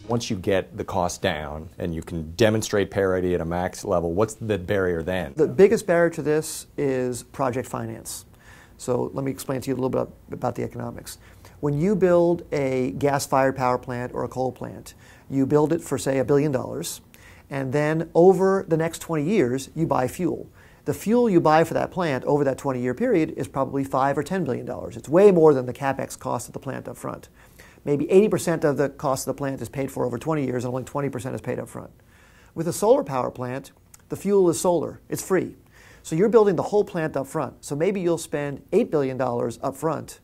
Once you get the cost down and you can demonstrate parity at a max level, what's the barrier then? The biggest barrier to this is project finance. So let me explain to you a little bit about the economics. When you build a gas-fired power plant or a coal plant, you build it for, say, $1 billion, and then over the next 20 years, you buy fuel. The fuel you buy for that plant over that 20-year period is probably $5 or $10 billion. It's way more than the capex cost of the plant up front. Maybe 80% of the cost of the plant is paid for over 20 years, and only 20% is paid up front. With a solar power plant, the fuel is solar. It's free. So you're building the whole plant up front. So maybe you'll spend $8 billion up front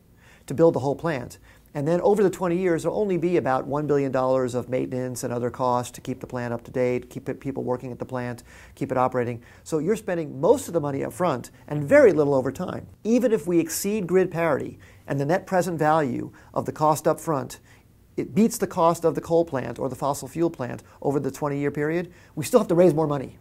to build the whole plant. And then over the 20 years, there'll only be about $1 billion of maintenance and other costs to keep the plant up to date, keep people working at the plant, keep it operating. So you're spending most of the money up front and very little over time. Even if we exceed grid parity and the net present value of the cost up front, it beats the cost of the coal plant or the fossil fuel plant over the 20-year period, we still have to raise more money.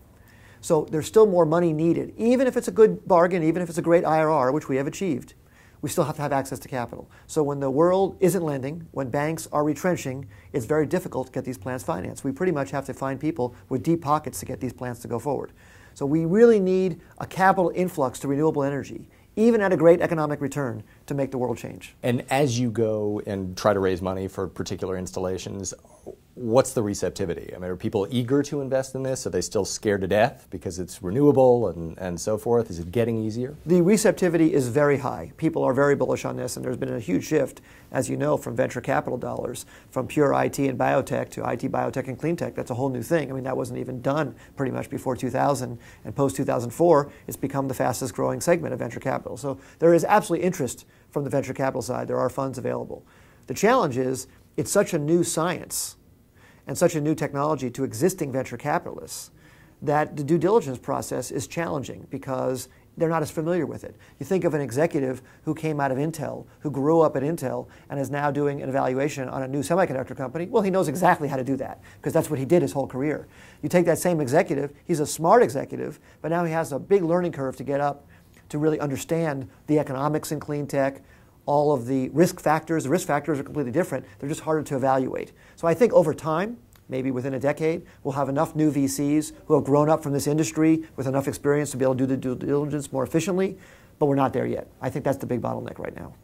So there's still more money needed. Even if it's a good bargain, even if it's a great IRR, which we have achieved, we still have to have access to capital. So when the world isn't lending, when banks are retrenching, it's very difficult to get these plants financed. We pretty much have to find people with deep pockets to get these plants to go forward. So we really need a capital influx to renewable energy, even at a great economic return, to make the world change. And as you go and try to raise money for particular installations, what's the receptivity? I mean, are people eager to invest in this? Are they still scared to death because it's renewable and so forth? Is it getting easier? The receptivity is very high. People are very bullish on this, and there's been a huge shift, as you know, from venture capital dollars, from pure IT and biotech to IT, biotech, and clean tech. That's a whole new thing. I mean, that wasn't even done pretty much before 2000, and post-2004, it's become the fastest growing segment of venture capital. So there is absolutely interest from the venture capital side. There are funds available. The challenge is it's such a new science and such a new technology to existing venture capitalists that the due diligence process is challenging because they're not as familiar with it. You think of an executive who came out of Intel, who grew up at Intel, and is now doing an evaluation on a new semiconductor company. Well, he knows exactly how to do that because that's what he did his whole career. You take that same executive, he's a smart executive, but now he has a big learning curve to get up to really understand the economics in clean tech, all of the risk factors. The risk factors are completely different. They're just harder to evaluate. So I think over time, maybe within a decade, we'll have enough new VCs who have grown up from this industry with enough experience to be able to do the due diligence more efficiently, but we're not there yet. I think that's the big bottleneck right now.